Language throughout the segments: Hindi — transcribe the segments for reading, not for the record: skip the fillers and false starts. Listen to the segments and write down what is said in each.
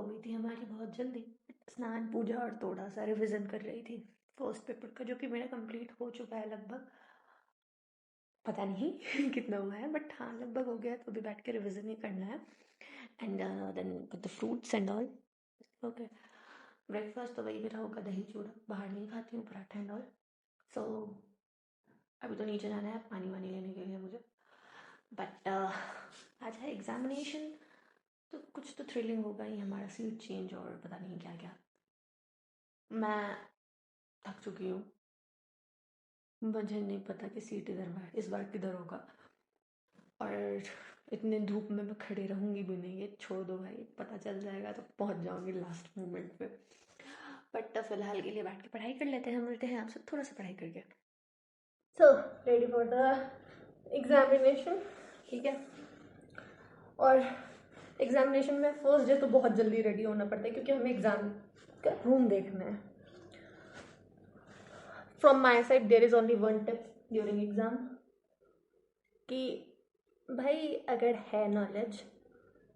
गई थी हमारी बहुत जल्दी। स्नान पूजा और थोड़ा सा रिविज़न कर रही थी फर्स्ट पेपर का, जो कि मेरा कंप्लीट हो चुका है लगभग। पता नहीं कितना हुआ है, बट हाँ लगभग हो गया, तो अभी बैठ के रिविज़न ही करना है। And then with the fruits and all. Okay, breakfast तो वही मेरा होगा, दही चूड़ा। बाहर नहीं खाती हूँ पराठा एंड ऑल। सो अभी तो नीचे जाना है पानी वानी लेने के लिए मुझे। बट आज है एग्जामिनेशन, तो कुछ तो थ्रिलिंग होगा ही, हमारा सीट चेंज और पता नहीं क्या क्या। मैं थक चुकी हूँ, मुझे नहीं पता कि सीट इस बार किधर होगा। और इतने धूप में मैं खड़े रहूँगी भी नहीं, ये छोड़ दो भाई, पता चल जाएगा तो पहुँच जाऊँगी लास्ट मोमेंट पे। बट फिलहाल के लिए बैठ के पढ़ाई कर लेते हैं, मिलते हैं आपसे थोड़ा सा पढ़ाई करके। So ready for the examination, ठीक है। और एग्जामिनेशन में फर्स्ट डे तो बहुत जल्दी रेडी होना पड़ता है, क्योंकि हमें एग्जाम का रूम देखना है। From my side there is only one tip during exam, कि भाई अगर है नॉलेज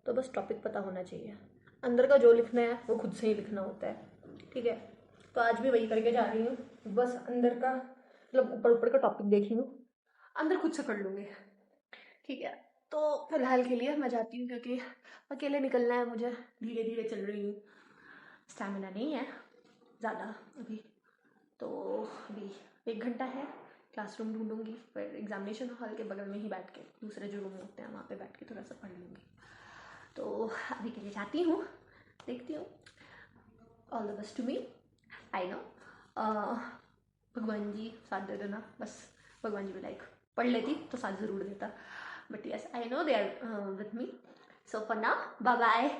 तो बस टॉपिक पता होना चाहिए। अंदर का जो लिखना है वो खुद से ही लिखना होता है, ठीक है। तो आज भी वही करके जा रही हूँ, बस अंदर का मतलब ऊपर ऊपर का टॉपिक देख रही हूँ, अंदर खुद से कर लूँगी, ठीक है। तो फिलहाल के लिए मैं जाती हूँ, क्योंकि अकेले निकलना है मुझे, धीरे धीरे चल रही हूँ, स्टैमिना नहीं है ज़्यादा अभी। तो अभी 1 घंटा है, क्लासरूम ढूंढूंगी, फिर एग्जामिनेशन हॉल के बगल में ही बैठ के दूसरे जो रूम होते हैं वहाँ पे बैठ के थोड़ा सा पढ़ लूँगी। तो अभी के लिए जाती हूँ, देखती हूँ। All the best to me, I know. भगवान जी साथ दे देना बस। भगवान जी भी लाइक पढ़ लेती तो साथ ज़रूर देता, but yes I know they are with me. So for now bye bye,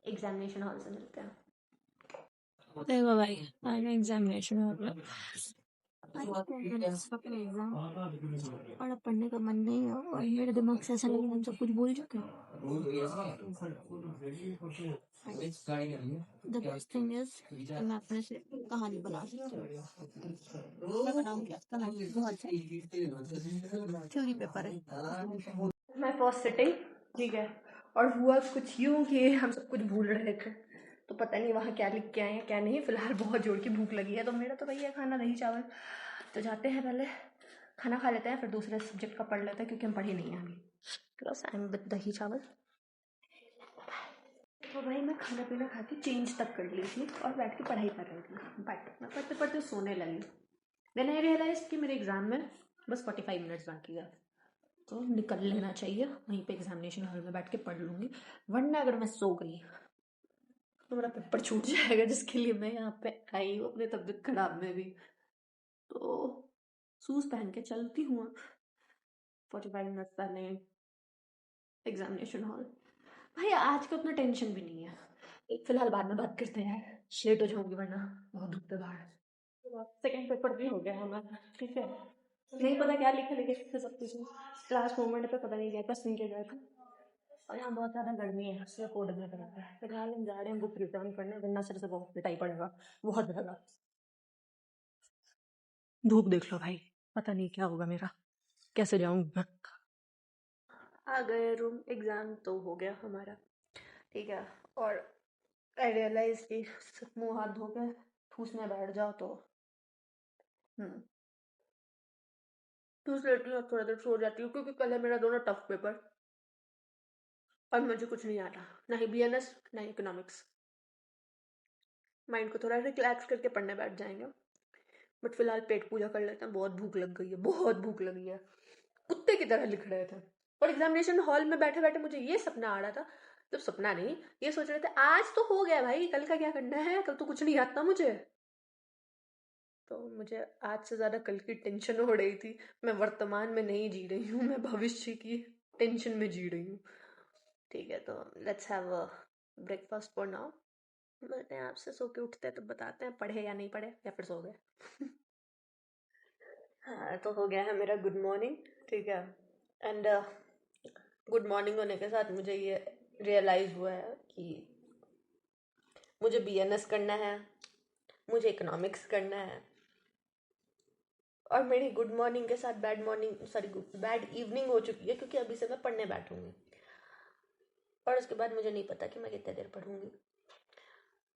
examination hall से मिलते हैं। देखो भाई, आगे एग्जामिनेशन हो गया। एग्जाम और अब पढ़ने का मन नहीं है, और मेरे दिमाग से ऐसा लग रहा है हम सब कुछ भूल चुके हैं। The best thing is कि मैं अपने से कहानी बना सकती हूँ। मैं बनाऊंगी कहानी, बहुत थ्योरी पेपर है। मैं फर्स्ट सिटिंग, ठीक है। और हुआ कुछ यूँ कि हम सब कुछ भूल रहे थे, तो पता नहीं वहाँ क्या लिख के आए हैं क्या नहीं। फिलहाल बहुत जोर की भूख लगी है, तो मेरा तो वही है खाना, दही चावल। तो जाते हैं, पहले खाना खा लेते हैं, फिर दूसरे सब्जेक्ट का पढ़ लेते हैं, क्योंकि हम पढ़े नहीं हैं अभी। प्लस आई एम विद दही चावल। तो भाई मैं खाना पीना खा के चेंज तक कर ली थी और बैठ के पढ़ाई कर रही थी, बट मैं पढ़ते पढ़ते सोने लगी। देन आई रियलाइज कि मेरे एग्ज़ाम में बस 45 मिनट्स बाकी है, तो निकल लेना चाहिए, वहीं पे एग्जामिनेशन हॉल में बैठ के पढ़ लूँगी। वरना अगर मैं सो गई तो मेरा पेपर छूट जाएगा, जिसके लिए मैं यहाँ पे आई हूँ अपनी तबीयत खराब में भी। तो शूज़ पहन के चलती हूँ 45 मिनट पहले एग्जामिनेशन हॉल। भाई आज का उतना टेंशन भी नहीं है, फिलहाल बाद में बात करते हैं यार, लेट हो जाऊंगी वरना बहुत धूप है बाहर। सेकेंड पेपर भी हो गया हमारा, ठीक है। नहीं पता क्या लिखा, लेकिन सब कुछ लास्ट मोमेंट पे पता नहीं क्या सुन के गए थे। और यहाँ बहुत ज़्यादा गर्मी है, इसलिए कोड में रहता है। फिलहाल हम जा रहे हैं बुक रिटर्न करने, वरना सिर से बहुत पिटाई पड़ेगा, बहुत ज़्यादा। धूप देख लो भाई, पता नहीं क्या होगा मेरा, कैसे जाऊँ मैं। आ गए रूम, एग्ज़ाम तो हो गया हमारा, ठीक है। और आई रियलाइज कि मुँह हाथ धो के ठूसने बैठ जाओ तो ठूस लेती हूँ और थोड़ा देर सो जाती हूँ, क्योंकि कल है मेरा दोनों टफ पेपर और मुझे कुछ नहीं आता, ना ही BNS ना ही इकोनॉमिक्स। माइंड को थोड़ा रिलैक्स करके पढ़ने बैठ जाएंगे। बट फिलहाल पेट पूजा कर लेते हैं, बहुत भूख लग गई है, बहुत भूख लगी है, कुत्ते की तरह लिख रहे थे। और एग्जामिनेशन हॉल में बैठे बैठे मुझे ये सपना आ रहा था, जब सपना नहीं, ये सोच रहे थे आज तो हो गया भाई, कल का क्या करना है, कल तो कुछ नहीं आता मुझे। तो मुझे आज से ज़्यादा कल की टेंशन हो रही थी। मैं वर्तमान में नहीं जी रही हूँ, मैं भविष्य की टेंशन में जी रही हूँ, ठीक है। तो let's have a breakfast for now. मिलते हैं आपसे, सो के उठते हैं तो बताते हैं पढ़े या नहीं पढ़े, या फिर सो गए। हाँ, तो हो गया है मेरा गुड मॉर्निंग, ठीक है। एंड गुड मॉर्निंग होने के साथ मुझे ये रियलाइज़ हुआ है कि मुझे BNS करना है, मुझे इकोनॉमिक्स करना है, और मेरी गुड मॉर्निंग के साथ बैड इवनिंग हो चुकी है, क्योंकि अभी से मैं पढ़ने बैठूंगी। और उसके बाद मुझे नहीं पता कि मैं कितने देर पढ़ूंगी।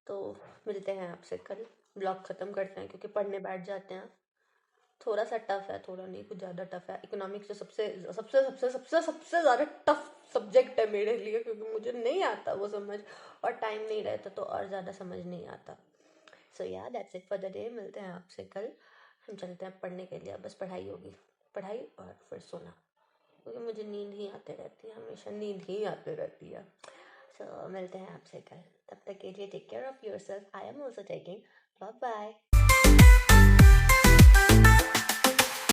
तो मिलते हैं आपसे कल। ब्लॉग ख़त्म करते हैं क्योंकि पढ़ने बैठ जाते हैं। थोड़ा सा टफ है, थोड़ा नहीं कुछ ज़्यादा टफ है। इकोनॉमिक्स जो सबसे सबसे सबसे सबसे सबसे ज़्यादा टफ सब्जेक्ट है मेरे लिए, क्योंकि मुझे नहीं आता वो समझ, और टाइम नहीं रहता तो और ज़्यादा समझ नहीं आता। सो या that's it for the day. मिलते हैं आपसे कल। हम चलते हैं पढ़ने के लिए। बस पढ़ाई होगी, पढ़ाई और फिर सोना, क्योंकि मुझे नींद ही आते रहती है, हमेशा नींद ही आती रहती है। सो मिलते हैं आपसे कल। तब तक के लिए take care of yourself. I am also taking. Bye bye.